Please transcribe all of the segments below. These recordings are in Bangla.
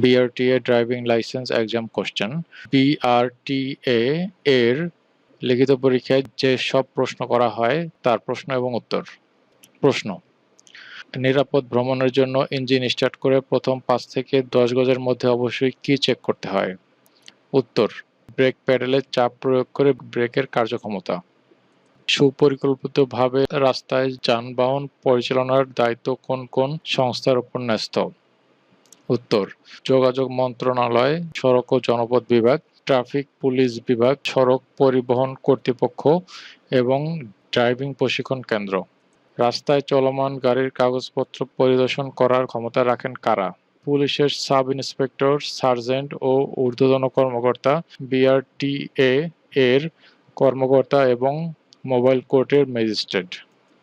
BRTA driving licence exam question. BRTA এর লিখিত পরীক্ষায় যে সব প্রশ্ন করা হয় তার প্রশ্ন এবং উত্তর। প্রশ্ন: নিরাপদ ভ্রমণের জন্য ইঞ্জিন স্টার্ট করে প্রথম 5 থেকে 10 গজের মধ্যে অবশ্যই কি চেক করতে হয়? উত্তর: ব্রেক প্যাডেলে চাপ প্রয়োগ করে ব্রেকের কার্যক্ষমতা। সুপরিকল্পিতভাবে রাস্তায় যানবাহন পরিচালনার দায়িত্ব কোন কোন সংস্থার উপর ন্যস্ত? উত্তর: যোগাযোগ মন্ত্রণালয়, সড়ক ও জনপথ বিভাগ, ট্রাফিক পুলিশ বিভাগ, সড়ক পরিবহন কর্তৃপক্ষ এবং ড্রাইভিং প্রশিক্ষণ কেন্দ্র। রাস্তায় চলমান গাড়ির কাগজপত্র পরিদর্শন করার ক্ষমতা রাখেন কারা? পুলিশের সাব ইন্সপেক্টর, সার্জেন্ট ও ঊর্ধ্বতন কর্মকর্তা, বিআরটিএ এর কর্মকর্তা এবং মোবাইল কোর্টের ম্যাজিস্ট্রেট।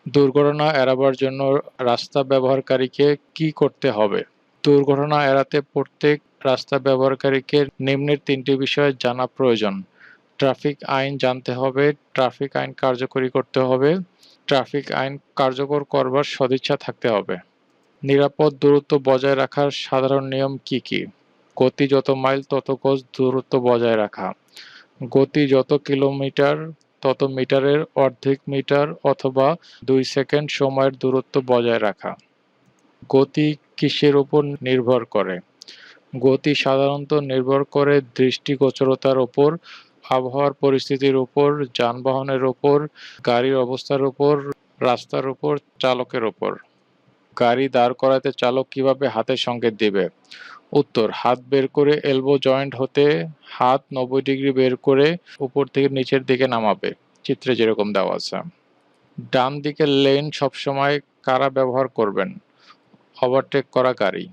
দুর্ঘটনা এড়াবার জন্য রাস্তা ব্যবহারকারীকে কি করতে হবে? দুর্ঘটনা এড়াতে প্রত্যেক রাস্তা ব্যবহারকারীকে নিম্নের 3টি বিষয় জানা প্রয়োজন: ট্রাফিক আইন জানতে হবে, ট্রাফিক আইন কার্যকরী করতে হবে, ট্রাফিক আইন কার্যকর করবার সদিচ্ছা থাকতে হবে। নিরাপদ দূরত্ব বজায় রাখার সাধারণ নিয়ম কি কি? গতি যত মাইল তত গজ দূরত্ব বজায় রাখা। গতি যত কিলোমিটার তত মিটারের অর্ধেক মিটার অথবা 2 সেকেন্ড সময়ের দূরত্ব বজায় রাখা। গতি কিসের উপর নির্ভর করে? গতি সাধারণত নির্ভর করে দৃষ্টিগোচরতার উপর, আবহাওয়ার পরিস্থিতির উপর, যানবাহনের উপর, গাড়ির অবস্থার উপর, রাস্তার উপর, চালকের উপর। গাড়ি দাঁড় করাতে চালক কিভাবে হাতের সংকেত দিবে? উত্তর: হাত বের করে এলবো জয়েন্ট হতে হাত 90 ডিগ্রি বের করে উপর থেকে নিচের দিকে নামাবে, চিত্রে যেরকম দেওয়া আছে। ডান দিকের লেন সবসময় কারা ব্যবহার করবেন? ওভারটেক করা গাড়ি।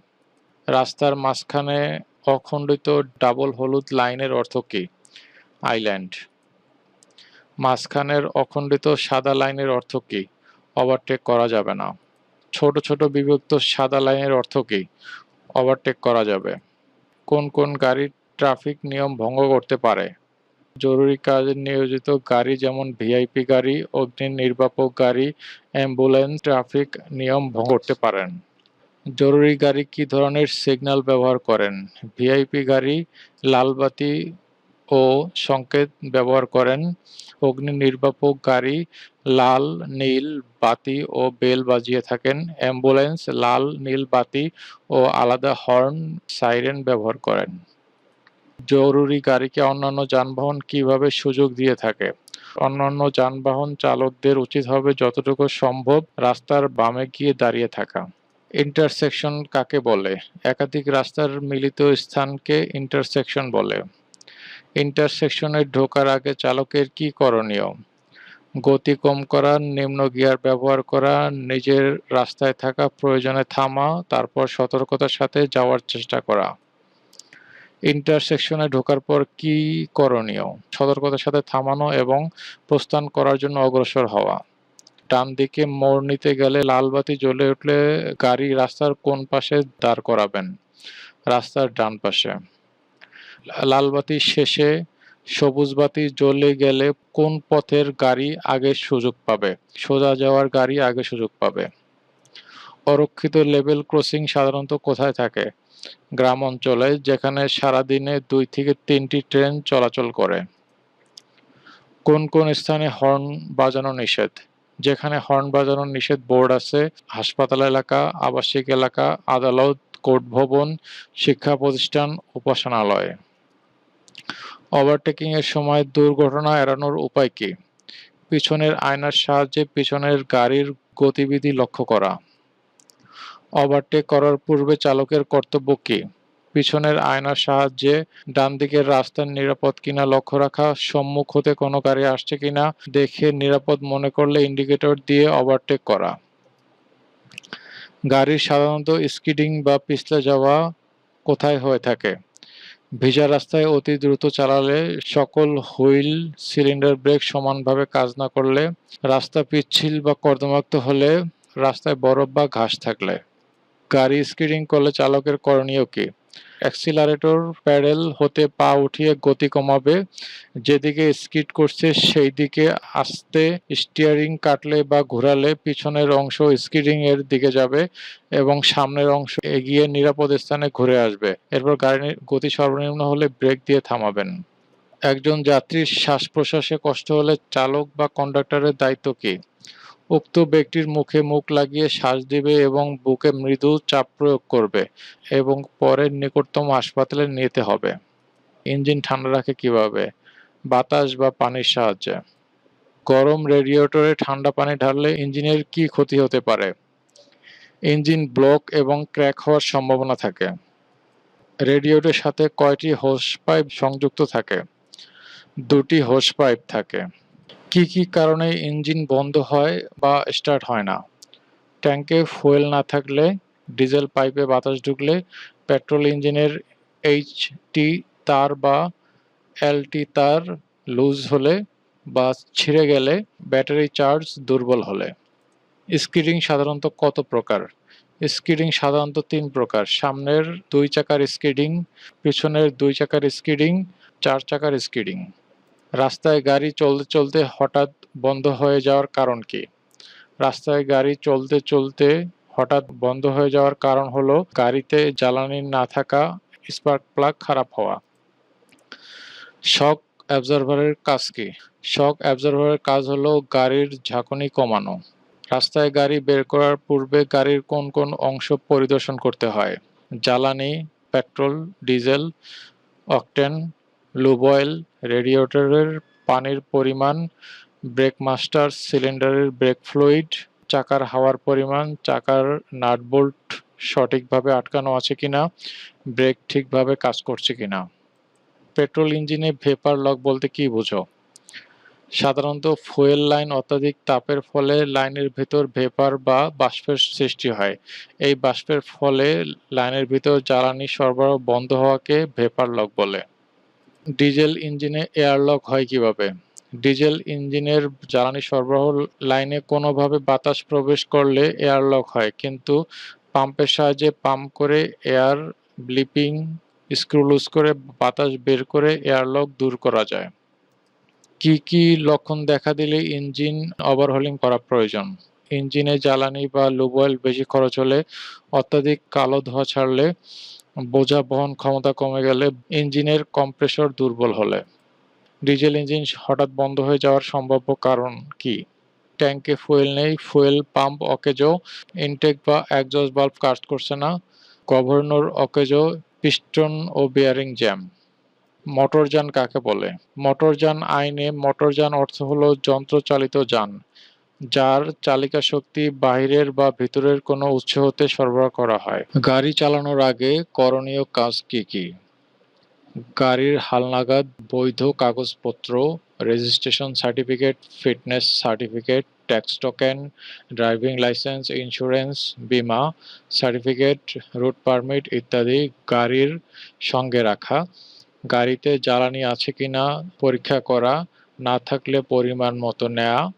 রাস্তার মাঝখানে অখণ্ডিত ডাবল হলুদ লাইনের অর্থ কী? আইল্যান্ড। মাঝখানের অখণ্ডিত সাদা লাইনের অর্থ কী? ওভারটেক করা যাবে না। ছোট ছোট বিভক্ত সাদা লাইনের অর্থ কী? ওভারটেক করা যাবে। কোন কোন গাড়ি ট্রাফিক নিয়ম ভঙ্গ করতে পারে? জরুরি কাজে নিয়োজিত গাড়ি যেমন ভিআইপি গাড়ি, অগ্নি নির্বাপক গাড়ি, অ্যাম্বুলেন্স ট্রাফিক নিয়ম ভঙ্গ করতে পারেন। জরুরি গাড়ি কি ধরনের সিগন্যাল ব্যবহার করেন? ভিআইপি গাড়ি লাল বাতি ও সংকেত ব্যবহার করেন। অগ্নি নির্বাপক গাড়ি লাল নীল বাতি ও বেল বাজিয়ে থাকেন। অ্যাম্বুলেন্স লাল নীল বাতি ও আলাদা হর্ন সাইরেন ব্যবহার করেন। জরুরি গাড়িকে অন্যান্য যানবাহন কিভাবে সুযোগ দিয়ে থাকে? অন্যান্য যানবাহন চালকদের উচিত হবে যতটুকু সম্ভব রাস্তার বামে গিয়ে দাঁড়িয়ে থাকা। ইন্টারসেকশন কাকে বলে? একাধিক রাস্তার মিলিত স্থানকে ইন্টারসেকশন বলে। ইন্টারসেকশনে ঢোকার আগে চালকের কি করণীয়? গতি কম করা, নিম্ন গিয়ার ব্যবহার করা, নিজের রাস্তায় থাকা, প্রয়োজনে থামা, তারপর সতর্কতার সাথে যাওয়ার চেষ্টা করা। ইন্টারসেকশনে ঢোকার পর কি করণীয়? সতর্কতার সাথে থামানো এবং প্রস্থান করার জন্য অগ্রসর হওয়া। ডান দিকে মোড় নিতে গেলে লাল বাতি জ্বলে উঠলে গাড়ি রাস্তার কোন পাশে দাঁড় করাবেন? রাস্তার ডান পাশে। লাল বাতি শেষে সবুজ বাতি জ্বলে গেলে কোন পথের গাড়ি আগে সুযোগ পাবে? সোজা যাওয়ার গাড়ি আগে সুযোগ পাবে। অরক্ষিত লেভেল ক্রসিং সাধারণত কোথায় থাকে? গ্রাম অঞ্চলে, যেখানে সারাদিনে 2 থেকে 3টি ট্রেন চলাচল করে। কোন কোন স্থানে হর্ন বাজানো নিষেধ? যেখানে হর্ন বাজানোর নিষেধ বোর্ড আছে: হাসপাতাল এলাকা, আবাসিক এলাকা, আদালত, কোর্ট ভবন, শিক্ষা প্রতিষ্ঠান, উপাসনালয়। ওভারটেকিং এর সময় দুর্ঘটনা এড়ানোর উপায় কি? পিছনের আয়নার সাহায্যে পিছনের গাড়ির গতিবিধি লক্ষ্য করা। ওভারটেক করার পূর্বে চালকের কর্তব্য কি? পিছনের আয়নার সাহায্যে ডান দিকের রাস্তা নিরাপদ কিনা লক্ষ্য রাখা, সম্মুখ হতে কোনো গাড়ি আসছে কিনা দেখে নিরাপদ মনে করলে ইন্ডিকেটর দিয়ে ওভারটেক করা। গাড়ির সাধারণত স্কিডিং বা পিছলে যাওয়া কোথায় হয়ে থাকে? ভিজা রাস্তায় অতি দ্রুত চালালে, সকল হুইল সিলিন্ডার ব্রেক সমানভাবে কাজ না করলে, রাস্তা পিচ্ছিল বা কর্দমাক্ত হলে, রাস্তায় বরফ বা ঘাস থাকলে। গাড়ি স্কিডিং করলে চালকের করণীয় কি? অ্যাক্সিলারেটর প্যাডেল হতে পা উঠিয়ে গতি কমাবে, যেদিকে স্কিড করছে সেই দিকে আস্তে স্টিয়ারিং কাটলে বা ঘোরালে পিছনের অংশ স্কিডিং এর দিকে যাবে এবং সামনের অংশ এগিয়ে নিরাপদ স্থানে ঘুরে আসবে। এরপর গাড়ির গতি সর্বনিম্ন হলে ব্রেক দিয়ে থামাবেন। একজন যাত্রীর শ্বাস-প্রশ্বাসে কষ্ট হলে চালক বা কন্ডাক্টরের দায়িত্ব কী? উক্ত ব্যক্তির মুখে মুখ লাগিয়ে শ্বাস দিবে এবং বুকে মৃদু চাপ প্রয়োগ করবে এবং পরে নিকটতম হাসপাতালে নিতে হবে। ইঞ্জিন ঠান্ডা রাখে কিভাবে? বাতাস বা পানির সাহায্যে। গরম রেডিয়েটরে ঠান্ডা পানি ঢাললে ইঞ্জিনের কি ক্ষতি হতে পারে? ইঞ্জিন ব্লক এবং ক্র্যাক হওয়ার সম্ভাবনা থাকে। রেডিয়েটরের সাথে কয়টি হোস পাইপ সংযুক্ত থাকে? দুটি হোস পাইপ থাকে। কি কি কারণে ইঞ্জিন বন্ধ হয় বা স্টার্ট হয় না? ট্যাঙ্কে ফুয়েল না থাকলে, ডিজেল পাইপে বাতাস ঢুকলে, পেট্রোল ইঞ্জিনের এইচটি তার বা এলটি তার লুজ হলে বা ছিঁড়ে গেলে, ব্যাটারি চার্জ দুর্বল হলে। স্কিডিং সাধারণত কত প্রকার? স্কিডিং সাধারণত ৩ প্রকার: সামনের ২ চাকার স্কিডিং, পিছনের ২ চাকার স্কিডিং, ৪ চাকার স্কিডিং। রাস্তায় গাড়ি চলতে চলতে হঠাৎ বন্ধ হয়ে যাওয়ার কারণ কি? রাস্তায় গাড়ি চলতে চলতে হঠাৎ বন্ধ হয়ে যাওয়ার কারণ হলো গাড়িতে জ্বালানি না থাকা, স্পার্ক প্লাগ খারাপ হওয়া। শক অ্যাবজর্ভারের কাজ কি? শক অ্যাবজর্ভারের কাজ হলো গাড়ির ঝাঁকুনি কমানো। রাস্তায় গাড়ি বের করার পূর্বে গাড়ির কোন কোন অংশ পরিদর্শন করতে হয়? জ্বালানি, petrol, diesel, octane, lube oil, রেডিয়েটরের পানির পরিমাণ, ব্রেক মাস্টার সিলিন্ডারের ব্রেক ফ্লুইড, চাকার হাওয়ার পরিমাণ, চাকার নাট বোল্ট সঠিকভাবে আটকানো আছে কিনা, ব্রেক ঠিকভাবে কাজ করছে কিনা। পেট্রোল ইঞ্জিনে ভেপার লক বলতে কি বোঝো? সাধারণত ফুয়েল লাইন অত্যাধিক তাপের ফলে লাইনের ভেতর ভেপার বা বাষ্পের সৃষ্টি হয়। এই বাষ্পের ফলে লাইনের ভিতর জ্বালানি সরবরাহ বন্ধ হওয়াকে ভেপার লক বলে। ডিজেল ইঞ্জিনে এয়ার লক হয় কিভাবে? ডিজেল ইঞ্জিনের জ্বালানি সরবরাহ লাইনে কোনোভাবে বাতাস প্রবেশ করলে এয়ার লক হয়, কিন্তু পাম্পের সাহায্যে পাম্প করে এয়ার ব্লিপিং স্ক্রু লুজ করে বাতাস বের করে এয়ার লক দূর করা যায়। কি কি লক্ষণ দেখা দিলে ইঞ্জিন ওভারহলিং করা প্রয়োজন? ইঞ্জিনে জ্বালানি বা লুব অয়েল বেশি খরচ হলে, অত্যাধিক কালো ধোঁয়া ছাড়লে, বোঝা বহন ক্ষমতা কমে গেলে, ইঞ্জিনের কম্প্রেসর দুর্বল হলে। ডিজেল ইঞ্জিন হঠাৎ বন্ধ হয়ে যাওয়ার সম্ভাব্য কারণ কি? ট্যাঙ্কে ফুয়েল নেই, ফুয়েল পাম্প অকেজো, ইনটেক বা এক্সজস্ট ভালভ কাজ করছে না, গভর্নর অকেজো, পিস্টন ও বেয়ারিং জ্যাম। মোটরযান কাকে বলে? মোটরযান আইনে মোটরযান অর্থ হলো যন্ত্রচালিত যান, যার চালিকা শক্তি বাহিরের বা ভিতরের কোনো উৎস হতে সরবরাহ করা হয়। গাড়ি চালানোর আগে করণীয় কাজ কি কি? গাড়ির হালনাগাদ, বৈধ কাগজপত্র, registration certificate, fitness certificate, tax token, driving licence, insurance, বীমা সার্টিফিকেট, রুট পারমিট ইত্যাদি গাড়ির সঙ্গে রাখা। গাড়িতে জ্বালানি আছে কিনা পরীক্ষা করা, না থাকলে পরিমাণ মতো নেয়া।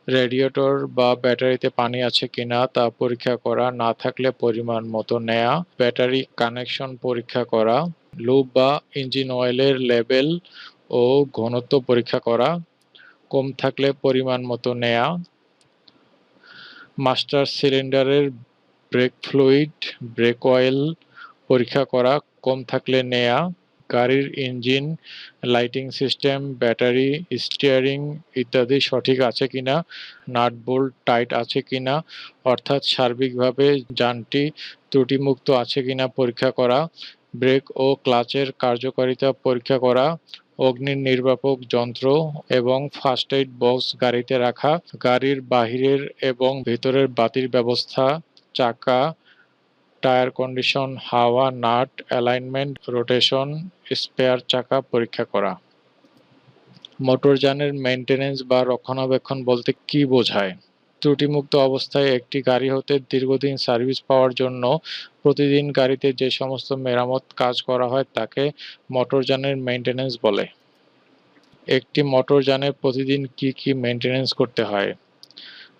রেডিয়েটর বা ব্যাটারিতে পানি আছে কিনা তা পরীক্ষা করা, না থাকলে পরিমাণ মতো নেয়া। ব্যাটারি কানেকশন পরীক্ষা করা। লুব বা ইঞ্জিন অয়েলের লেভেল ও ঘনত্ব পরীক্ষা করা, কম থাকলে পরিমাণ মতো নেয়া। মাস্টার সিলিন্ডারের ব্রেক ফ্লুইড, ব্রেক অয়েল পরীক্ষা করা, কম থাকলে নেয়া। গাড়ির engine, lighting system, battery, steering ইত্যাদি সঠিক আছে কিনা, নাট বোল্ট টাইট আছে কিনা, অর্থাৎ সার্বিকভাবে যানটি ত্রুটিমুক্ত আছে কিনা পরীক্ষা করা। ব্রেক ও ক্লাচের কার্যকারিতা পরীক্ষা করা। অগ্নি নির্বাপক যন্ত্র এবং ফার্স্ট এইড বক্স গাড়িতে রাখা। গাড়ির বাহিরের এবং ভেতরের বাতির ব্যবস্থা, চাকা, টায়ার কন্ডিশন, হাওয়া, নাট, অ্যালাইনমেন্ট, রোটেশন, স্পেয়ার চাকা পরীক্ষা করা। মোটরযানের মেইনটেনেন্স বা রক্ষণাবেক্ষণ বলতে কি বোঝায়? ত্রুটিমুক্ত অবস্থায় একটি গাড়ি হতে দীর্ঘদিন সার্ভিস পাওয়ার জন্য প্রতিদিন গাড়িতে যে সমস্ত মেরামত কাজ করা হয় তাকে মোটরযানের মেইনটেনেন্স বলে। একটি মোটরযানে প্রতিদিন কি কি মেইনটেনেন্স করতে হয়?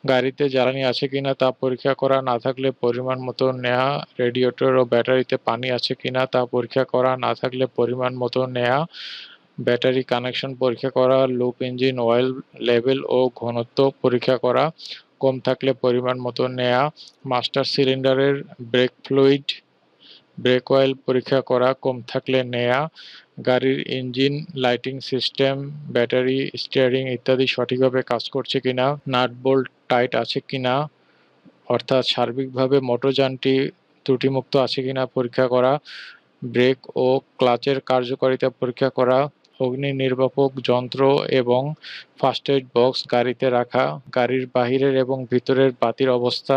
গাড়িতে জ্বালানি আছে কিনা তা পরীক্ষা করা, না থাকলে পরিমাণ মতো নেওয়া, রেডিয়েটর ও ব্যাটারিতে পানি আছে কিনা তা পরীক্ষা করা, না থাকলে পরিমাণ মতো নেওয়া, ব্যাটারি কানেকশন পরীক্ষা করা, লুপ ইঞ্জিন অয়েল লেভেল ও ঘনত্ব পরীক্ষা করা, কম থাকলে পরিমাণ মতো নেওয়া, মাস্টার সিলিন্ডারের ব্রেক অয়েল পরীক্ষা করা, কম থাকলে নেওয়া, গাড়ির engine, lighting system, battery, steering ইত্যাদি সঠিকভাবে কাজ করছে কিনা, নাট বোল্ট টাইট আছে কিনা, অর্থাৎ সার্বিকভাবে মোটরযানটি ত্রুটিমুক্ত আছে কিনা পরীক্ষা করা, ব্রেক ও ক্লাচের কার্যকারিতা পরীক্ষা করা, অগ্নি নির্বাপক যন্ত্র এবং ফার্স্ট এইড বক্স গাড়িতে রাখা, গাড়ির বাহিরের এবং ভিতরের বাতির অবস্থা,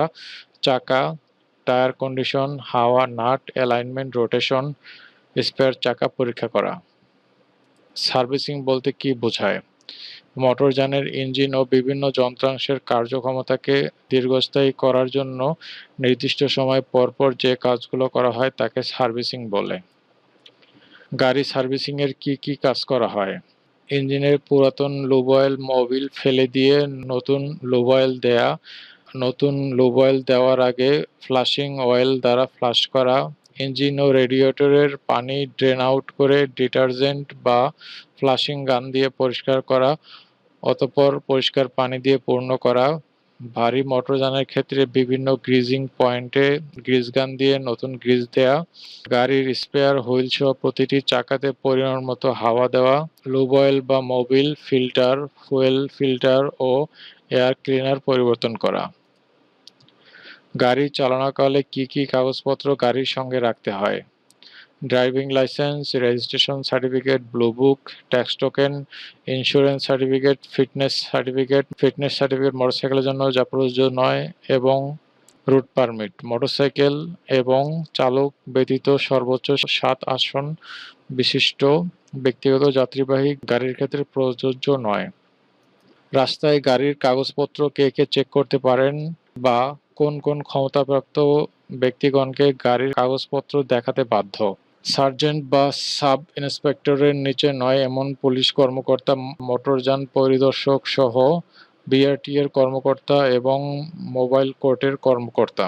চাকা, টায়ার কন্ডিশন, হাওয়া, নাট, অ্যালাইনমেন্ট, রোটেশন, স্পেয়ার চাকা পরীক্ষা করা। সার্ভিসিং বলতে কি বোঝায়? মোটরযানের ইঞ্জিন ও বিভিন্ন যন্ত্রাংশের কার্যক্ষমতাকে দীর্ঘস্থায়ী করার জন্য নির্দিষ্ট সময় পরপর যে কাজগুলো করা হয় তাকে সার্ভিসিং বলে। গাড়ি সার্ভিসিং এর কি কি কাজ করা হয়? ইঞ্জিনের পুরাতন লুব অয়েল মোবিল ফেলে দিয়ে নতুন লুব অয়েল দেয়া, নতুন লুব অয়েল দেওয়ার আগে ফ্লাশিং অয়েল দ্বারা ফ্লাশ করা, ইঞ্জিন ও রেডিয়েটরের পানি ড্রেন আউট করে ডিটারজেন্ট বা ফ্লাশিং গান দিয়ে পরিষ্কার করা, অতঃপর পরিষ্কার পানি দিয়ে পূর্ণ করা, ভারী মোটরযানের ক্ষেত্রে বিভিন্ন গ্রিজিং পয়েন্টে গ্রিজ গান দিয়ে নতুন গ্রিজ দেয়া, গাড়ির স্পেয়ার হুইল সহ প্রতিটি চাকাতে পরিমাণ মতো হাওয়া দেওয়া, লুব অয়েল বা মোবিল ফিল্টার, ফুয়েল ফিল্টার ও এয়ার ক্লিনার পরিবর্তন করা। গাড়ি চালনাকালে কি কি কাগজপত্র গাড়ির সঙ্গে রাখতে হয়? Driving licence, registration certificate, blue book, tax token, insurance certificate, fitness certificate মোটরসাইকেলের জন্য যা প্রযোজ্য নয় এবং রুট পারমিট। মোটরসাইকেল এবং চালক ব্যতীত সর্বোচ্চ 7 আসন বিশিষ্ট ব্যক্তিগত যাত্রীবাহী গাড়ির ক্ষেত্রে প্রযোজ্য নয়। রাস্তায় গাড়ির কাগজপত্র কে কে চেক করতে পারেন বা কোন কোন ক্ষমতাপ্রাপ্ত ব্যক্তিগণকে গাড়ির কাগজপত্র দেখাতে বাধ্য? সার্জেন্ট বা সাব ইন্সপেক্টরের নিচে নয় এমন পুলিশ কর্মকর্তা, মোটরযান পরিদর্শক সহ বিআরটি এর কর্মকর্তা এবং মোবাইল কোর্টের কর্মকর্তা।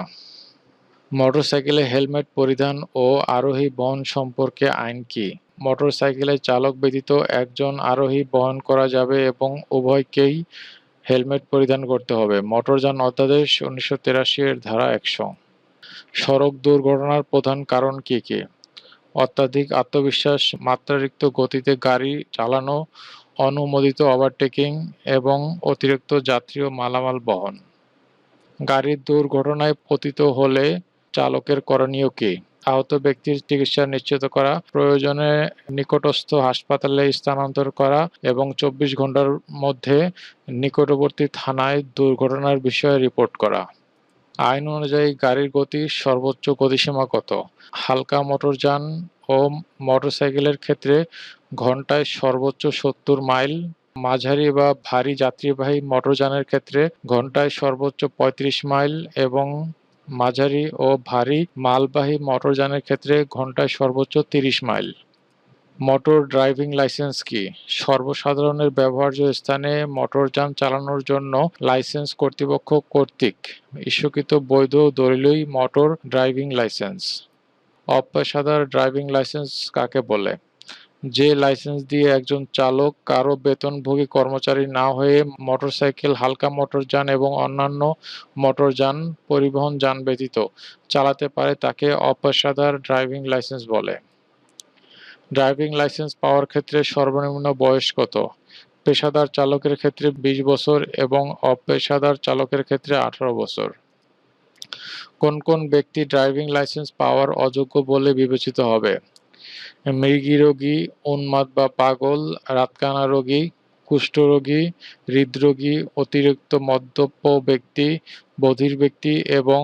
মোটরসাইকেলে হেলমেট পরিধান ও আরোহী বহন সম্পর্কে আইন কি? মোটরসাইকেলের চালক ব্যতীত একজন আরোহী বহন করা যাবে এবং উভয়কেই হেলমেট পরিধান করতে হবে। মোটরযান অধ্যাদেশ 1983 এর ধারা 100। সড়ক দুর্ঘটনার প্রধান কারণ কি কি? অত্যাধিক আত্মবিশ্বাস, মাত্রাতিরিক্ত গতিতে গাড়ি চালানো, অনুমোদিত ওভারটেকিং এবং অতিরিক্ত যাত্রী ও মালামাল বহন। গাড়ির দুর্ঘটনায় পতিত হলে চালকের করণীয় কি? আহত ব্যক্তির চিকিৎসা নিশ্চিত করা, প্রয়োজনে নিকটস্থ হাসপাতালে স্থানান্তর করা এবং 24 ঘন্টার মধ্যে নিকটবর্তী থানায় দুর্ঘটনার বিষয়ে রিপোর্ট করা। আইন অনুযায়ী গাড়ির গতির সর্বোচ্চ গতিসীমা কত? হালকা মোটরযান ও মোটরসাইকেলের ক্ষেত্রে ঘন্টায় সর্বোচ্চ 70 মাইল, মাঝারি বা ভারী যাত্রীবাহী মোটরযানের ক্ষেত্রে ঘন্টায় সর্বোচ্চ 35 মাইল এবং মাঝারি ও ভারী মালবাহী মোটরযানের ক্ষেত্রে ঘন্টায় সর্বোচ্চ 30 মাইল। মোটর ড্রাইভিং লাইসেন্স কি? সর্বসাধারণের ব্যবহার্য স্থানে মোটরযান চালানোর জন্য লাইসেন্স কর্তৃপক্ষ কর্তৃক ইস্যুকৃত বৈধ দলিলই মোটর ড্রাইভিং লাইসেন্স। অপেশাদার ড্রাইভিং লাইসেন্স কাকে বলে? যে লাইসেন্স দিয়ে একজন চালক কারো বেতনভোগী কর্মচারী না হয়ে মোটরসাইকেল, হালকা মোটরযান এবং অন্যান্য মোটরযান পরিবহন যান ব্যতীত চালাতে পারে তাকে অপেশাদার ড্রাইভিং লাইসেন্স বলে। ড্রাইভিং লাইসেন্স পাওয়ার ক্ষেত্রে সর্বনিম্ন বয়স কত? পেশাদার চালকের ক্ষেত্রে 20 বছর এবং অপেশাদার চালকের ক্ষেত্রে 18 বছর। কোন কোন ব্যক্তি ড্রাইভিং লাইসেন্স পাওয়ার অযোগ্য বলে বিবেচিত হবে? মৃগী রোগী, উন্মাদ বা পাগল, রাতকানা রোগী, কুষ্ঠরোগী, হৃদরোগী, অতিরিক্ত মদ্যপ ব্যক্তি, বধির ব্যক্তি এবং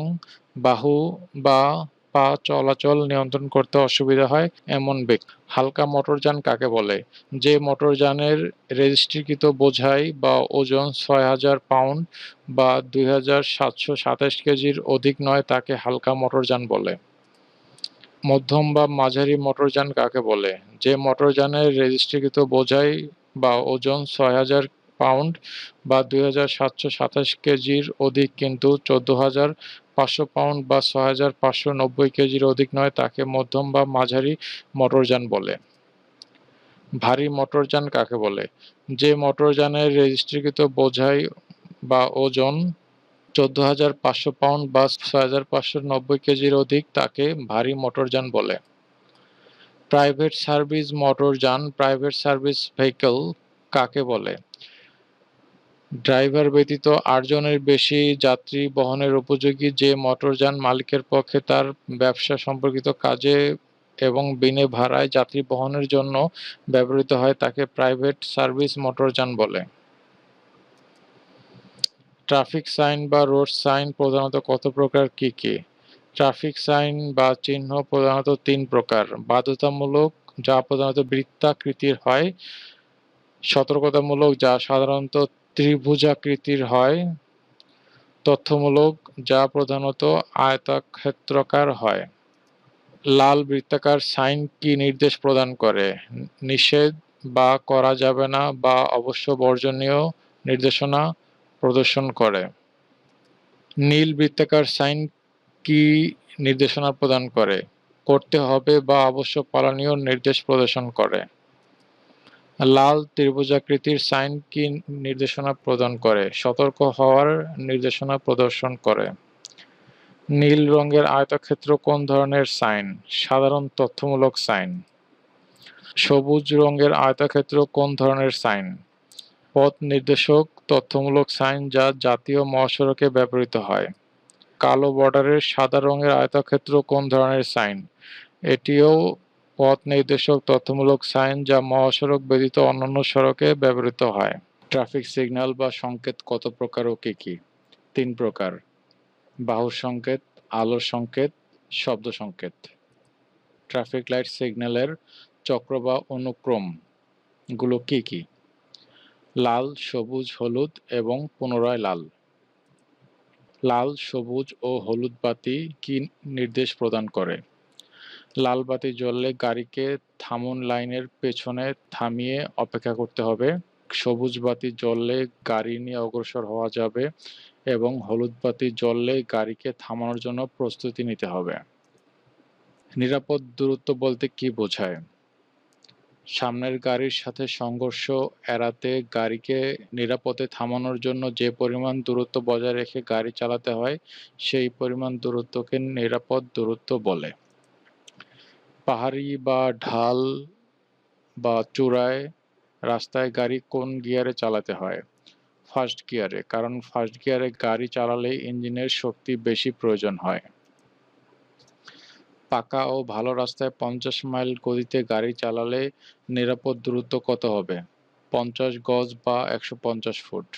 বাহু বা পা চলাচল নিয়ন্ত্রণ করতে অসুবিধা হয় এমন ব্যক্তি। হালকা মোটরযান কাকে বলে? যে মোটরযানের রেজিস্ট্রিকৃত বোঝাই বা ওজন 6000 পাউন্ড বা 2727 কেজির অধিক নয় তাকে হালকা মোটরযান বলে। মধ্যম বা মাঝারি মোটরযান কাকে বলে? যে মোটরযানের রেজিস্ট্রিকৃত বোঝাই বা ওজন 6000 পাউন্ড বা ২,৭২৭ কেজির অধিক কিন্তু ১৪,৫০০ পাউন্ড বা ৬,৫৯০ কেজির অধিক নয় তাকে মধ্যম বা মাঝারি মোটরযান বলে। ভারী মোটরযান কাকে বলে? যে মোটরযানের রেজিস্ট্রিকৃত বোঝাই বা ওজন ১৪,৫০০ পাউন্ড বা ৬,৫৯০ কেজির অধিক তাকে ভারী মোটরযান বলে। প্রাইভেট সার্ভিস মোটরযান প্রাইভেট সার্ভিস ভেহিকল কাকে বলে? ড্রাইভার ব্যতীত ৮ জনের বেশি যাত্রী বহনের উপযোগী যে মোটরযান মালিকের পক্ষে তার ব্যবসা সম্পর্কিত কাজে এবং বিনে ভাড়ায় যাত্রী বহনের জন্য ব্যবহৃত হয় তাকে প্রাইভেট সার্ভিস মোটরযান বলে। ট্রাফিক সাইন বা রোড সাইন প্রধানত কত প্রকার কি কি? ট্রাফিক সাইন বা চিহ্ন প্রধানত ৩ প্রকার: বাধ্যতামূলক যা প্রধানত বৃত্তাকৃতির হয়, সতর্কতামূলক যা সাধারণত ত্রিভুজাকৃতির হয়, তথ্যমূলক যা প্রধানত আয়তক্ষেত্রাকার হয়। লাল বৃত্তাকার সাইন কি নির্দেশ প্রদান করে? নিষেধ বা করা যাবে না বা অবশ্য বর্জনীয় নির্দেশনা প্রদর্শন করে। নীল বৃত্তাকার সাইন কি নির্দেশনা প্রদান করে? করতে হবে বা অবশ্য পালনীয় নির্দেশ প্রদর্শন করে। লাল ত্রিভুজাকৃতির সাইন কি নির্দেশনা প্রদান করে? সতর্ক হওয়ার নির্দেশনা প্রদর্শন করে। নীল রঙের আয়তক্ষেত্র কোন ধরনের সাইন? সাধারণ তথ্যমূলক সাইন। সবুজ রঙের আয়তক্ষেত্র কোন ধরনের সাইন? পথ নির্দেশক তথ্যমূলক সাইন যা জাতীয় মহাসড়কে ব্যবহৃত হয়। কালো বর্ডারের সাদা রঙের আয়তক্ষেত্র কোন ধরনের সাইন? এটিও পথ নির্দেশক তথ্যমূলক সাইন যা মহাসড়ক ব্যতীত অন্যান্য সড়কে ব্যবহৃত হয়। ট্রাফিক সিগন্যাল বা সংকেত কত প্রকার ও কি কি? ৩ প্রকার: বাহুর সংকেত, আলোর সংকেত, শব্দ সংকেত। ট্রাফিক লাইট সিগন্যালের চক্র বা অনুক্রম গুলো কি কি? লাল, সবুজ, হলুদ এবং পুনরায় লাল। লাল, সবুজ ও হলুদ বাতি কি নির্দেশ প্রদান করে? লাল বাতি জ্বললে গাড়িকে থামুন, লাইনের পেছনে থামিয়ে অপেক্ষা করতে হবে। সবুজ বাতি জ্বললে গাড়ি নিয়ে অগ্রসর হওয়া যাবে এবং হলুদ বাতি জ্বললে গাড়িকে থামানোর জন্য প্রস্তুতি নিতে হবে। নিরাপদ দূরত্ব বলতে কি বোঝায়? সামনের গাড়ির সাথে সংঘর্ষ এড়াতে গাড়িকে নিরাপদে থামানোর জন্য যে পরিমাণ দূরত্ব বজায় রেখে গাড়ি চালাতে হয় সেই পরিমাণ দূরত্বকে নিরাপদ দূরত্ব বলে। পাহাড়ি বা ঢাল বা চূড়ায় রাস্তায় গাড়ি কোন গিয়ারে চালাতে হয়? ফার্স্ট গিয়ারে, কারণ ফার্স্ট গিয়ারে গাড়ি চালালে ইঞ্জিনের শক্তি বেশি প্রয়োজন হয়। পাকা ও ভালো রাস্তায় ৫০ মাইল গতিতে গাড়ি চালালে নিরাপদ দূরত্ব কত হবে? ৫০ গজ বা ১৫০ ফুট।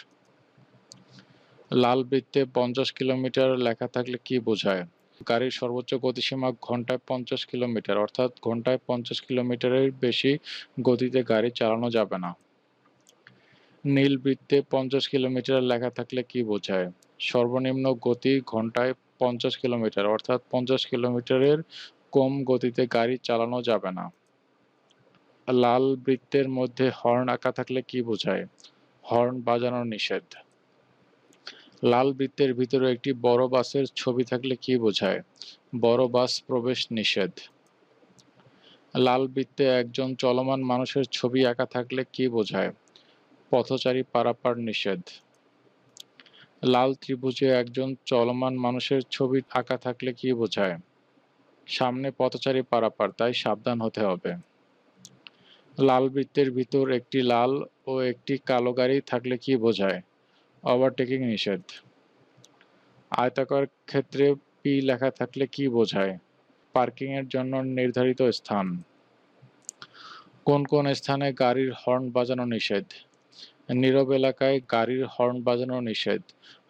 লাল বৃত্তে ৫০ কিলোমিটার লেখা থাকলে কি বোঝায়? গাড়ির সর্বোচ্চ গতিসীমা ঘন্টায় ৫০ কিলোমিটার, অর্থাৎ ঘন্টায় ৫০ কিলোমিটারের বেশি গতিতে গাড়ি চালানো যাবে না। নীল বৃত্তে ৫০ কিলোমিটার লেখা থাকলে কি বোঝায়? সর্বনিম্ন গতি ঘন্টায় ৫০ কিলোমিটার, অর্থাৎ ৫০ কিলোমিটারের কম গতিতে গাড়ি চালানো যাবে না। লাল বৃত্তের মধ্যে হর্ন আঁকা থাকলে কি বোঝায়? হর্ন বাজানো নিষেধ। লাল বৃত্তের ভিতরে একটি বড় বাসের ছবি থাকলে কি বোঝায়? বড় বাস প্রবেশ নিষেধ। লাল বৃত্তে একজন চলমান মানুষের ছবি আঁকা থাকলে কি বোঝায়? পথচারী পারাপার নিষেধ। লাল ত্রিভুজে একজন চলমান মানুষের ছবি আঁকা থাকলে কি বোঝায়? সামনে পথচারী পারাপার, তাই সাবধান হতে হবে। লাল বৃত্তের ভিতর একটি লাল ও একটি কালো গাড়ি থাকলে কি বোঝায়? ওভারটেকিং নিষেধ। আয়তাকার ক্ষেত্রে পি লেখা থাকলে কি বোঝায়? পার্কিং এর জন্য নির্ধারিত স্থান। কোন কোন স্থানে গাড়ির হর্ন বাজানো নিষেধ? নীরব এলাকায় গাড়ির হর্ন বাজানো নিষেধ।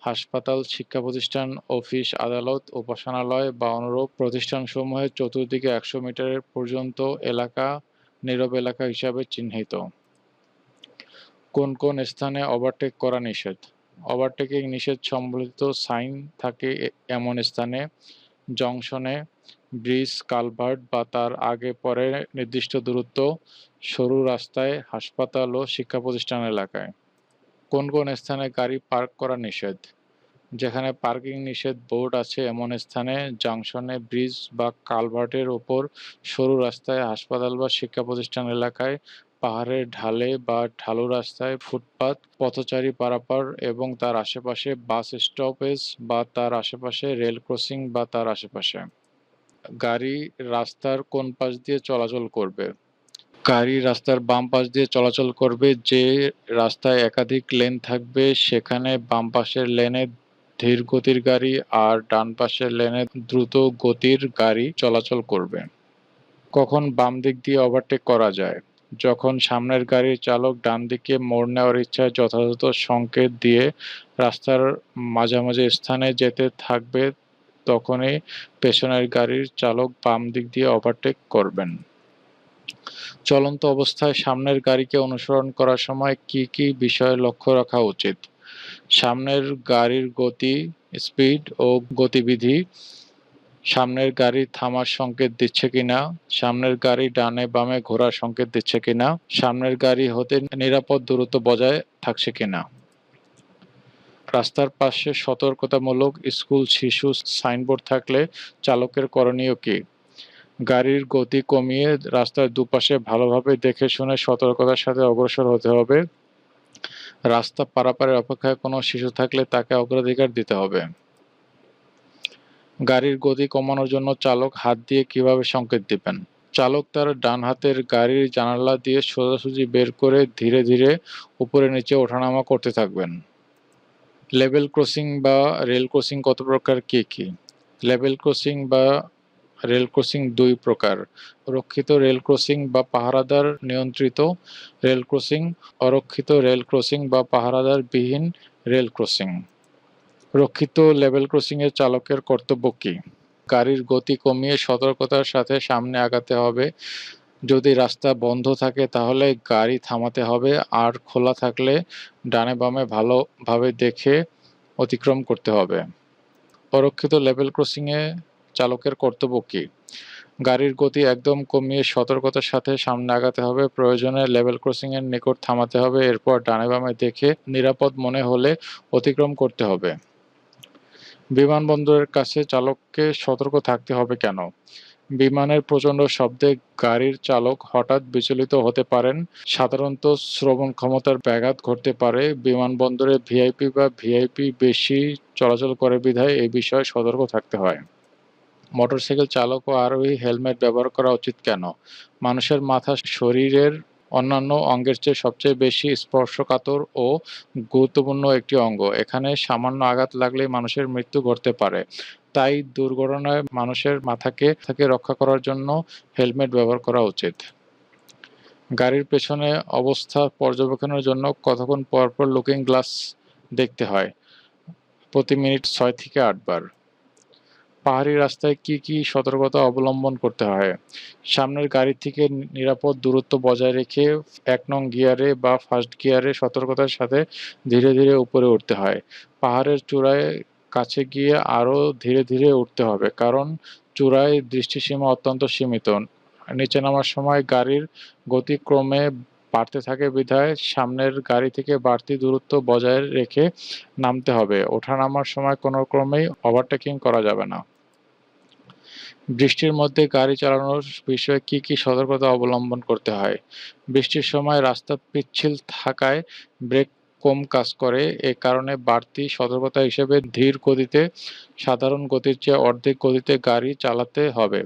হাসপাতাল, শিক্ষা প্রতিষ্ঠান, অফিস, আদালত, উপাসনালয় বা অনুরূপ প্রতিষ্ঠানসমূহের চতুর্দিকে ১০০ মিটার পর্যন্ত এলাকা নীরব এলাকা হিসাবে চিহ্নিত। কোন কোন স্থানে ওভারটেক করা নিষেধ? ওভারটেকিং নিষেধ সম্বলিত সাইন থাকে এমন স্থানে: জংশনে, ব্রিজ, কালভার্ট বা তার আগে পরে নির্দিষ্ট দূরত্ব, সরু রাস্তায়, হাসপাতাল ও শিক্ষা প্রতিষ্ঠান এলাকায়। কোন কোন স্থানে গাড়ি পার্ক করা নিষেধ? যেখানে পার্কিং নিষেধ বোর্ড আছে এমন স্থানে, জাংশনে, ব্রিজ বা কালভার্টের ওপর, সরু রাস্তায়, হাসপাতাল বা শিক্ষা প্রতিষ্ঠান এলাকায়, পাহাড়ের ঢালে বা ঢালু রাস্তায়, ফুটপাত, পথচারী পারাপার এবং তার আশেপাশে, বাস স্টপেজ বা তার আশেপাশে, রেল ক্রসিং বা তার আশেপাশে। গাড়ি রাস্তার কোন পাশ দিয়ে চলাচল করবে? গাড়ি রাস্তার বাম পাশ দিয়ে চলাচল করবে। যে রাস্তায় একাধিক লেন থাকবে সেখানে বাম পাশের লেনে ধীর গতির গাড়ি আর ডান পাশের লেনে দ্রুত গতির গাড়ি চলাচল করবে। কখন বাম দিক দিয়ে ওভারটেক করা যায়? যখন সামনের গাড়ির চালক ডান দিকে মোড় নেওয়ার ইচ্ছায় যথাযথ সংকেত দিয়ে রাস্তার মাঝামাঝি স্থানে যেতে থাকবে তখনই পেছনের গাড়ির চালক বাম দিক দিয়ে ওভারটেক করবেন। চলন্ত অবস্থায় সামনের গাড়িকে অনুসরণ করার সময় কি কি বিষয়ে লক্ষ্য রাখা উচিত? সামনের গাড়ির গতি, স্পিড ও গতিবিধি, সামনের গাড়ি থামার সংকেত দিচ্ছে কিনা, সামনের গাড়ি ডানে বামে ঘোরার সংকেত দিচ্ছে কিনা, সামনের গাড়ি হতে নিরাপদ দূরত্ব বজায় থাকছে কিনা। রাস্তার পাশে সতর্কতামূলক স্কুল শিশু সাইনবোর্ড থাকলে চালকের করণীয় কি? গাড়ির গতি কমিয়ে রাস্তার দুপাশে ভালোভাবে দেখে শুনে সতর্কতার সাথে অগ্রসর হতে হবে। রাস্তা পারাপারের অপেক্ষায় কোনো শিশু থাকলে তাকে অগ্রাধিকার দিতে হবে। গাড়ির গতি কমানোর জন্য চালক হাত দিয়ে কিভাবে সংকেত দিবেন? চালক তার ডান হাতের গাড়ির জানালা দিয়ে সোজাসুজি বের করে ধীরে ধীরে উপরে নিচে ওঠানামা করতে থাকবেন। লেভেল ক্রসিং বা রেল ক্রসিং কত প্রকার কি কি? লেভেল ক্রসিং বা রেল ক্রসিং দুই প্রকার: রক্ষিত রেল ক্রসিং বা পাহারাদার নিয়ন্ত্রিত রেল ক্রসিং, অরক্ষিত রেল ক্রসিং বা পাহারাদার বিহীন রেল ক্রসিং। রক্ষিত লেভেল ক্রসিং এর চালকের কর্তব্য কি? গাড়ির গতি কমিয়ে সতর্কতার সাথে সামনে আগাতে হবে। যদি রাস্তা বন্ধ থাকে তাহলে গাড়ি থামাতে হবে, আর খোলা থাকলে ডানে বামে ভালোভাবে দেখে অতিক্রম করতে হবে। অরক্ষিত লেভেল ক্রসিং এ চালকের কর্তব্য কি? গাড়ির গতি একদম কমিয়ে সতর্কতার সাথে সামনে আগাতে হবে। প্রয়োজনে লেভেল ক্রসিং এর নিকট থামাতে হবে, এরপর ডানে বামে দেখে নিরাপদ মনে হলে অতিক্রম করতে হবে। বিমানবন্দরের কাছে চালককে সতর্ক থাকতে হবে কেন? বিমানের প্রচণ্ড শব্দে গাড়ির চালক হঠাৎ বিচলিত হতে পারেন। সাধারণত শ্রবণ ক্ষমতার ব্যাঘাত ঘটতে পারে। বিমানবন্দরে ভিআইপি বা ভিআইপি বেশি চলাচল করে বিধায় এই বিষয়ে সতর্ক থাকতে হয়। মোটরসাইকেল চালক ও আরোহী হেলমেট ব্যবহার করা উচিত কেন? মানুষের মাথা শরীরের অন্যান্য অঙ্গের চেয়ে সবচেয়ে বেশি স্পর্শকাতর ও গুরুত্বপূর্ণ একটি অঙ্গ। এখানে সামান্য আঘাত লাগলেই মানুষের মৃত্যু ঘটতে পারে। তাই দুর্ঘটনায় মানুষের মাথাকে রক্ষা করার জন্য হেলমেট ব্যবহার করা উচিত। গাড়ির পেছনে অবস্থা পর্যবেক্ষণের জন্য কতক্ষণ পর পর লুকিং গ্লাস দেখতে হয়? প্রতি মিনিট ৬ থেকে ৮ বার। পাহাড়ি রাস্তায় কি কি সতর্কতা অবলম্বন করতে হয়? সামনের গাড়ি থেকে নিরাপদ দূরত্ব বজায় রেখে ১ নং গিয়ারে বা ফার্স্ট গিয়ারে সতর্কতার সাথে ধীরে ধীরে উপরে উঠতে হয়। পাহাড়ের চূড়ায় কাছে গিয়ে আরও ধীরে ধীরে উঠতে হবে, কারণ চূড়ায় দৃষ্টিসীমা অত্যন্ত সীমিত। নিচে নামার সময় গাড়ির গতি ক্রমে বাড়তে থাকে বিধায় সামনের গাড়ি থেকে বাড়তি দূরত্ব বজায় রেখে নামতে হবে। ওঠা-নামার সময় কোনো ক্রমেই ওভারটেকিং করা যাবে না। বৃষ্টির মধ্যে গাড়ি চালানোর বিষয়ে কি কি সতর্কতা অবলম্বন করতে হয়? বৃষ্টির সময় রাস্তা পিচ্ছিল থাকায় ব্রেক কম কাজ করে। এ কারণে বাড়তি সতর্কতা হিসেবে ধীর গতিতে, সাধারণ গতির চেয়ে অর্ধেক গতিতে গাড়ি চালাতে হবে,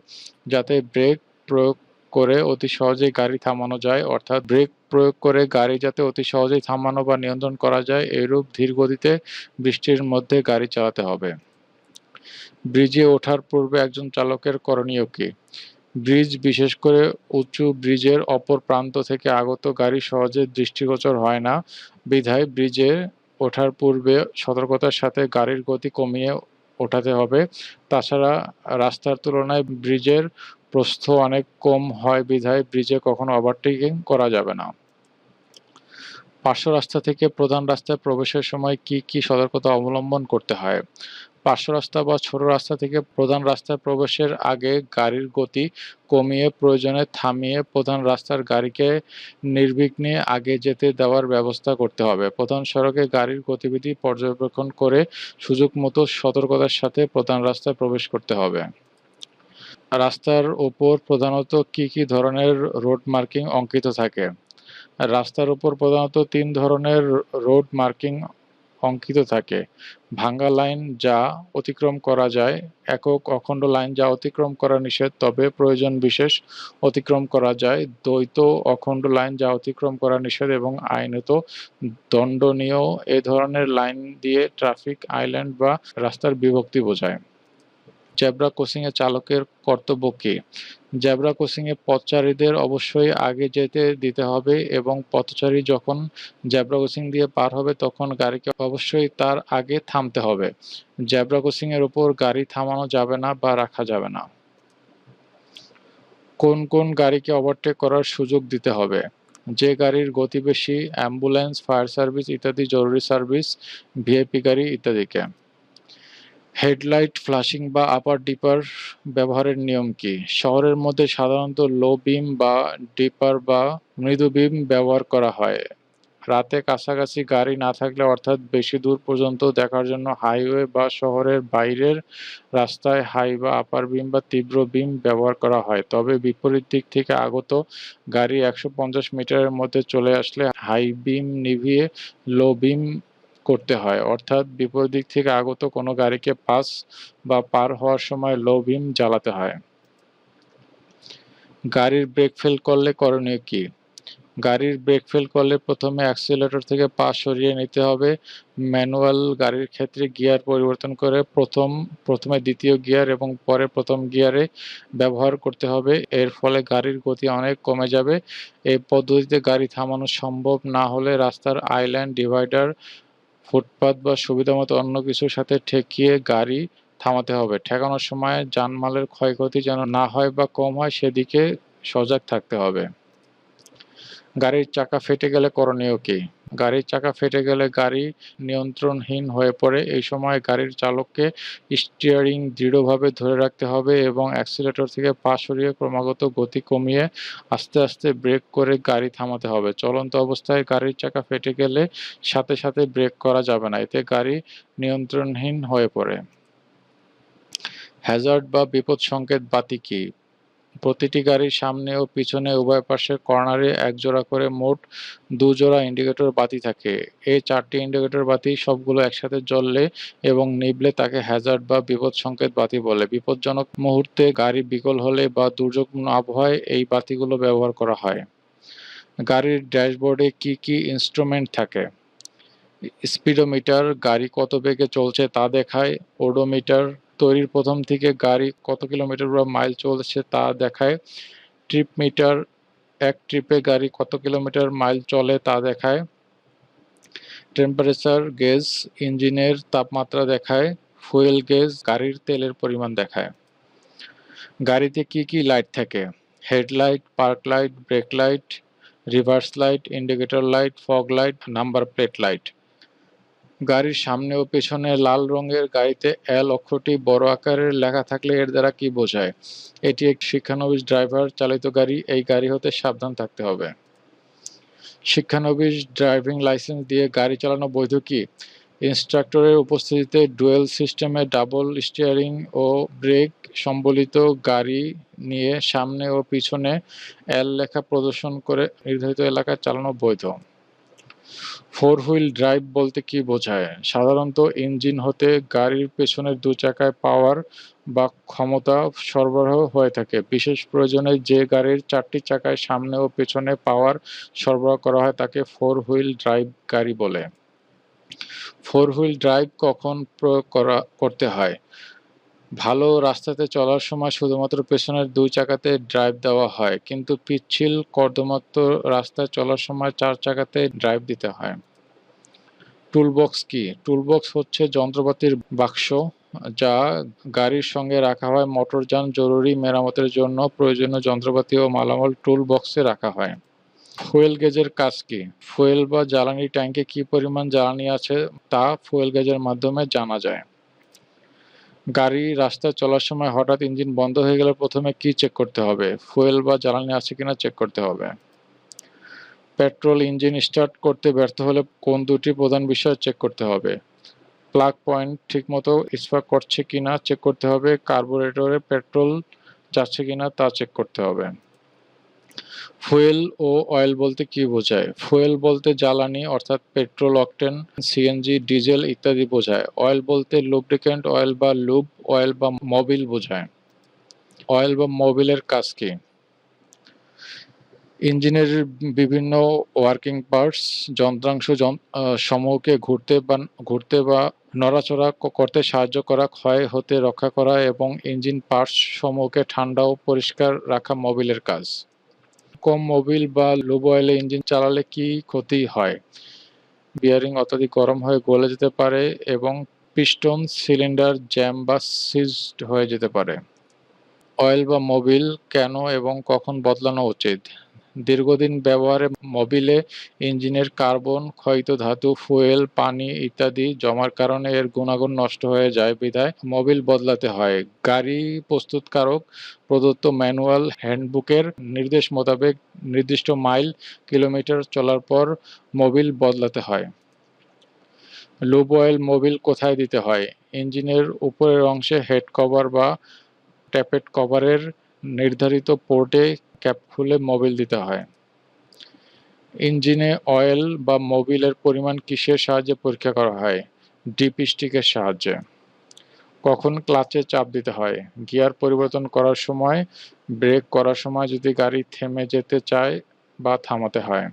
যাতে ব্রেক প্রয়োগ করে অতি সহজেই গাড়ি থামানো যায়। অর্থাৎ ব্রেক প্রয়োগ করে গাড়ি যাতে অতি সহজেই থামানো বা নিয়ন্ত্রণ করা যায়, এরূপ ধীর গতিতে বৃষ্টির মধ্যে গাড়ি চালাতে হবে। ব্রিজে ওঠার পূর্বে একজন চালকের করণীয় কি? ব্রিজ, বিশেষ করে উঁচু ব্রিজের অপর প্রান্ত থেকে আগত গাড়ি সহজে দৃষ্টিগোচর হয় না বিধায় ব্রিজে ওঠার পূর্বে সতর্কতার সাথে গাড়ির গতি কমিয়ে ওঠাতে হবে। তাছাড়া রাস্তার তুলনায় ব্রিজের প্রস্থ অনেক কম হয় বিধায় ব্রিজে কখনো ওভারটেকিং করা যাবে না। পার্শ্ব রাস্তা থেকে প্রধান রাস্তায় প্রবেশের সময় কি কি সতর্কতা অবলম্বন করতে হয়? পার্শ্ব রাস্তা বা ছোট রাস্তা থেকে প্রধান রাস্তায় প্রবেশের আগে গাড়ির গতি কমিয়ে প্রয়োজনে থামিয়ে প্রধান রাস্তার গাড়িকে নির্বিঘ্নে আগে যেতে দেওয়ার ব্যবস্থা করতে হবে। প্রধান সড়কে গাড়ির গতিবিধি পর্যবেক্ষণ করে সুযোগ মতো সতর্কতার সাথে প্রধান রাস্তায় প্রবেশ করতে হবে। রাস্তার ওপর প্রধানত কি কি ধরনের রোড মার্কিং অঙ্কিত থাকে? রাস্তার উপর প্রধানত ৩ ধরনের রোড মার্কিং অঙ্কিত থাকে। ভাঙ্গা লাইন যা অতিক্রম করা যায়, একক অখণ্ড লাইন যা অতিক্রম করা নিষেধ তবে প্রয়োজন বিশেষ অতিক্রম করা যায়, দ্বৈত অখণ্ড লাইন যা অতিক্রম করা নিষেধ এবং আইনত দণ্ডনীয়। এ ধরনের লাইন দিয়ে ট্রাফিক আইল্যান্ড বা রাস্তার বিভক্তি বোঝায়। জেব্রা ক্রসিংয়ে চালকের কর্তব্য কী? জেব্রা ক্রসিংয়ে পথচারীদের অবশ্যই আগে যেতে দিতে হবে এবং পথচারী যখন জেব্রা ক্রসিং দিয়ে পার হবে তখন গাড়িকে অবশ্যই তার আগে থামতে হবে। জেব্রা ক্রসিংয়ের ওপর গাড়ি থামানো যাবে না বা রাখা যাবে না। কোন কোন গাড়িকে ওভারটেক করার সুযোগ দিতে হবে? যে গাড়ির গতি বেশি, অ্যাম্বুলেন্স, ফায়ার সার্ভিস ইত্যাদি জরুরি সার্ভিস, ভিআইপি গাড়ি ইত্যাদিকে। হেডলাইট ফ্লাশিং বা আপার ডিপার ব্যবহারের নিয়ম কি? শহরের মধ্যে সাধারণত লো বিম বা ডিপার বা মৃদু বিম ব্যবহার করা হয়। রাতে কাছাকাছি গাড়ি না থাকলে অর্থাৎ বেশি দূর পর্যন্ত দেখার জন্য হাইওয়ে বা শহরের বাইরের রাস্তায় হাই বা আপার বিম বা তীব্র বিম ব্যবহার করা হয়। তবে বিপরীত দিক থেকে আগত গাড়ি ১৫০ মিটারের মধ্যে চলে আসলে হাই বিম নিভিয়ে লো বিম করতে হয়, অর্থাৎ বিপরীত দিক থেকে আগত কোনো গাড়িকে পাস বা পার হওয়ার সময় লো বিম জ্বালাতে হয়। গাড়ির ব্রেক ফেল করলে করণীয় কি? গাড়ির ব্রেক ফেল করলে প্রথমে অ্যাক্সিলারেটর থেকে পা সরিয়ে নিতে হবে। ম্যানুয়াল গাড়ির ক্ষেত্রে গিয়ার পরিবর্তন করে প্রথমে দ্বিতীয় গিয়ার এবং পরে প্রথম গিয়ারে ব্যবহার করতে হবে। এর ফলে গাড়ির গতি অনেক কমে যাবে। এই পদ্ধতিতে গাড়ি থামানো সম্ভব না হলে রাস্তার আইল্যান্ড, ডিভাইডার, ফুটপাত বা সুবিধামতো অন্য কিছুর সাথে ঠেকিয়ে গাড়ি থামাতে হবে। ঠেকানোর সময় জানমালের ক্ষয়ক্ষতি যেন না হয় বা কম হয় সেদিকে সজাগ থাকতে হবে। গাড়ির চাকা ফেটে গেলে করণীয় কি? গাড়ির চাকা ফেটে গেলে গাড়ি নিয়ন্ত্রণহীন হয়ে পড়ে। এই সময় গাড়ির চালককে স্টিয়ারিং দৃঢ়ভাবে ধরে রাখতে হবে এবং অ্যাক্সিলারেটর থেকে পা সরিয়ে ক্রমাগত গতি কমিয়ে আস্তে আস্তে ব্রেক করে গাড়ি থামাতে হবে। চলন্ত অবস্থায় গাড়ির চাকা ফেটে গেলে সাথে সাথে ব্রেক করা যাবে না, এতে গাড়ি নিয়ন্ত্রণহীন হয়ে পড়ে। হ্যাজার্ড বা বিপদ সংকেত বাতি কি? প্রতিটি গাড়ির সামনে ও পিছনে উভয় পাশের কর্নারে একজোড়া করে মোট ২ জোড়া ইন্ডিকেটর বাতি থাকে। এই ৪টি ইন্ডিকেটর বাতি সবগুলো একসাথে জ্বললে এবং নিভলে তাকে হ্যাজার্ড বা বিপদ সংকেত বাতি বলে। বিপজ্জনক মুহূর্তে গাড়ি বিকল হলে বা দুর্যোগপূর্ণ আবহাওয়ায় এই বাতিগুলো ব্যবহার করা হয়। গাড়ির ড্যাশবোর্ডে কি কি ইনস্ট্রুমেন্ট থাকে? স্পিডোমিটার গাড়ি কত বেগে চলছে তা দেখায়। ওডোমিটার তৈরির প্রথম থেকে গাড়ি কত কিলোমিটার বা মাইল চলছে তা দেখায়। ট্রিপ মিটার এক ট্রিপে গাড়ি কত কিলোমিটার মাইল চলে তা দেখায়। টেম্পারেচার গেজ ইঞ্জিনের তাপমাত্রা দেখায়। ফুয়েল গেজ গাড়ির তেলের পরিমাণ দেখায়। গাড়িতে কি কি লাইট থাকে? Headlight, park light, brake light, reverse light, indicator light, fog light, number plate light. গাড়ির সামনে ও পেছনে লাল রঙের গাড়িতে এল অক্ষরটি বড় আকারের লেখা থাকলে এর দ্বারা কি বোঝায়? এটি একটি শিক্ষানবিশ ড্রাইভার চালিত গাড়ি। এই গাড়ি হতে সাবধান থাকতে হবে। শিক্ষানবিশ ড্রাইভিং লাইসেন্স দিয়ে গাড়ি চালানো বৈধ কি? ইন্সট্রাক্টরের উপস্থিতিতে ডুয়েল সিস্টেমে ডাবল স্টিয়ারিং ও ব্রেক সম্বলিত গাড়ি নিয়ে সামনে ও পিছনে এল লেখা প্রদর্শন করে নির্ধারিত এলাকায় চালানো বৈধ। ফোর হুইল ড্রাইভ বলতে কি বোঝায়? সাধারণত ইঞ্জিন হতে গাড়ির পেছনের ২ চাকায় পাওয়ার বা ক্ষমতা সরবরাহ হয়ে থাকে। বিশেষ প্রয়োজনে যে গাড়ির ৪টি চাকায় সামনে ও পেছনে পাওয়ার সরবরাহ করা হয় তাকে ফোর হুইল ড্রাইভ গাড়ি বলে। ফোর হুইল ড্রাইভ কখন প্রয়োগ করতে হয়? ভালো রাস্তাতে চলার সময় শুধুমাত্র পেছনের ২ চাকাতে ড্রাইভ দেওয়া হয়, কিন্তু পিচ্ছিল কর্দমাক্ত রাস্তায় চলার সময় ৪ চাকাতে ড্রাইভ দিতে হয়। টুলবক্স কি? টুলবক্স হচ্ছে যন্ত্রপাতির বাক্স যা গাড়ির সঙ্গে রাখা হয়। মোটরযান জরুরি মেরামতের জন্য প্রয়োজনীয় যন্ত্রপাতি ও মালামাল টুল বক্সে রাখা হয়। ফুয়েল গেজের কাজ কি? ফুয়েল বা জ্বালানি ট্যাঙ্কে কি পরিমাণ জ্বালানি আছে তা ফুয়েল গেজের মাধ্যমে জানা যায়। গাড়ি রাস্তায় চলার সময় হঠাৎ ইঞ্জিন বন্ধ হয়ে গেলে প্রথমে কি চেক করতে হবে? ফুয়েল বা জ্বালানি আছে কিনা চেক করতে হবে। পেট্রোল ইঞ্জিন স্টার্ট করতে ব্যর্থ হলে কোন দুটি প্রধান বিষয় চেক করতে হবে? প্লাগ পয়েন্ট ঠিকমতো স্পার্ক করছে কিনা চেক করতে হবে, কার্বোরেটরে পেট্রোল যাচ্ছে কিনা তা চেক করতে হবে। ফুয়েল ও অয়েল বলতে কি বোঝায়? ফুয়েল বলতে জ্বালানি অর্থাৎ পেট্রোল, অকটেন, সিএনজি, ডিজেল ইত্যাদি বোঝায়। অয়েল বলতে লুব্রিক্যান্ট অয়েল বা লুব অয়েল বা মোবিল বোঝায়। অয়েল বা মোবিলের কাজ কি? ইঞ্জিনের বিভিন্ন ওয়ার্কিং পার্টস যন্ত্রাংশ সমূহকে ঘুরতে বা নড়াচড়া করতে সাহায্য করা, ক্ষয় হতে রক্ষা করা এবং ইঞ্জিন পার্টস সমূহকে ঠান্ডা ও পরিষ্কার রাখা মোবিলের কাজ। কম মোবিল বা লুব অয়েলে ইঞ্জিন চালালে কি ক্ষতি হয়? বিয়ারিং অত্যধিক গরম হয়ে গলে যেতে পারে এবং পিস্টন সিলিন্ডার জ্যাম বা সিজড হয়ে যেতে পারে। অয়েল বা মোবিল কেন এবং কখন বদলানো উচিত? দীর্ঘদিন ব্যবহারে মোবিলে ইঞ্জিনের কার্বন, ক্ষয়িত ধাতু, ফুয়েল, পানি ইত্যাদি জমার কারণে এর গুণাগুণ নষ্ট হয়ে যায় বিধায় মোবিল বদলাতে হয়। গাড়ি প্রস্তুতকারক প্রদত্ত ম্যানুয়াল হ্যান্ডবুকের নির্দেশ মোতাবেক নির্দিষ্ট মাইল কিলোমিটার চলার পর মোবিল বদলাতে হয়। লুব অয়েল মোবিল কোথায় দিতে হয়? ইঞ্জিনের উপরের অংশে হেড কভার বা ট্যাপেট কভারের নির্ধারিত পোর্টে ক্যাপ খুলে মোবিল দিতে হয়। ইঞ্জিনে অয়েল বা মোবিলের পরিমাণ কিসের সাহায্যে পরীক্ষা করা হয়? ডিপ স্টিকের সাহায্যে। কখন ক্লাচে চাপ দিতে হয়? গিয়ার পরিবর্তন করার সময়, ব্রেক করার সময় যদি গাড়ি থেমে যেতে চায় বা থামাতে হয়।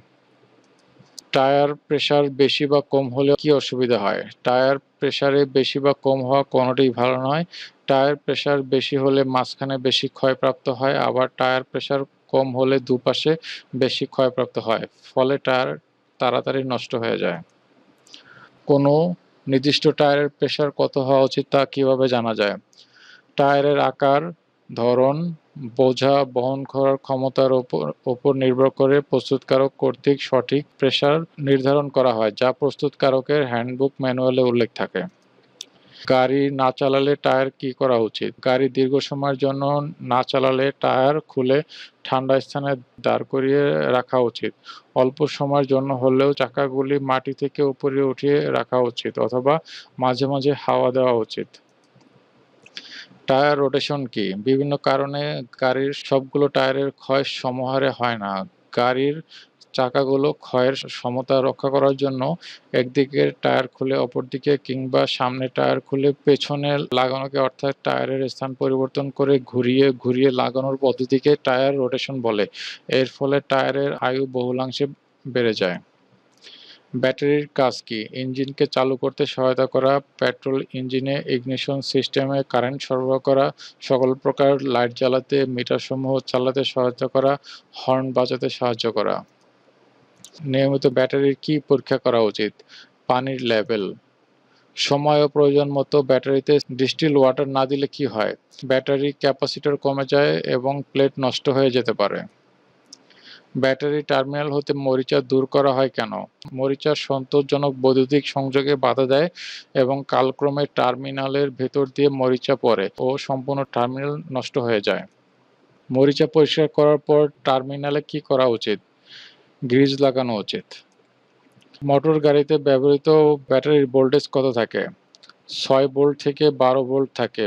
টায়ার প্রেসার বেশি বা কম হলে কি অসুবিধা হয়? টায়ার প্রেসারে বেশি বা কম হওয়া কোনোটিই ভালো নয়। টায়ার প্রেসার বেশি হলে মাঝখানে বেশি ক্ষয়প্রাপ্ত হয়, আবার টায়ার প্রেসার কম হলে দুপাশে বেশি ক্ষয়প্রাপ্ত হয়, ফলে টায়ার তাড়াতাড়ি নষ্ট হয়ে যায়। কোনো নির্দিষ্ট টায়ারের প্রেসার কত হওয়া উচিত তা কিভাবে জানা যায়? টায়ারের আকার, ধরন, বোঝা বহন করার ক্ষমতার ওপর নির্ভর করে প্রস্তুতকারক কর্তৃক সঠিক প্রেসার নির্ধারণ করা হয়, যা প্রস্তুতকারকের হ্যান্ডবুক ম্যানুয়ালে উল্লেখ থাকে। গাড়ি না চালালে টায়ার কি করা উচিত? গাড়ি দীর্ঘ সময়ের জন্য না চালালে টায়ার খুলে ঠান্ডা স্থানে দাঁড় করিয়ে রাখা উচিত। অল্প সময়ের জন্য হলেও চাকাগুলি মাটি থেকে উপরে উঠিয়ে রাখা উচিত অথবা মাঝে মাঝে হাওয়া দেওয়া উচিত। টায়ার রোটেশন কি? বিভিন্ন কারণে গাড়ির সবগুলো টায়ারের ক্ষয় সমহারে হয় না। গাড়ির চাকাগুলো ক্ষয়ের সমতা রক্ষা করার জন্য একদিকের টায়ার খুলে অপরদিকে কিংবা সামনের টায়ার খুলে পেছনে লাগানোকে অর্থাৎ টায়ারের স্থান পরিবর্তন করে ঘুরিয়ে লাগানোর পদ্ধতিকে টায়ার রোটেশন বলে। এর ফলে টায়ারের আয়ু বহুলাংশে বেড়ে যায়। ব্যাটারির কাজ কি? ইঞ্জিনকে চালু করতে সহায়তা করা, পেট্রোল ইঞ্জিনে ইগনিশন সিস্টেমে কারেন্ট সরবরাহ করা, সকল প্রকার লাইট জ্বালাতে, মিটারসমূহ চালাতে সহায়তা করা, হর্ন বাজাতে সাহায্য করা। নিয়মিত ব্যাটারির কি পরীক্ষা করা উচিত? পানির লেভেল। সময় ও প্রয়োজন মতো ব্যাটারিতে ডিস্টিল ওয়াটার না দিলে কি হয়? ব্যাটারি ক্যাপাসিটর কমে যায় এবং প্লেট নষ্ট হয়ে যেতে পারে। ব্যাটারি টার্মিনাল হতে মরিচা দূর করা হয় কেন? মরিচা সন্তোষজনক বৈদ্যুতিক সংযোগে বাধা দেয় এবং কালক্রমে টার্মিনালের ভেতর দিয়ে মরিচা পড়ে ও সম্পূর্ণ টার্মিনাল নষ্ট হয়ে যায়। মরিচা পরিষ্কার করার পর টার্মিনালে কি করা উচিত? গ্রিজ লাগানো উচিত। মোটর গাড়িতে ব্যবহৃত ব্যাটারির ভোল্টেজ কত থাকে? 6 ভোল্ট থেকে 12 ভোল্ট থাকে।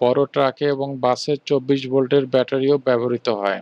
বড় ট্রাকে এবং বাসে 24 ভোল্টের ব্যাটারিও ব্যবহৃত হয়।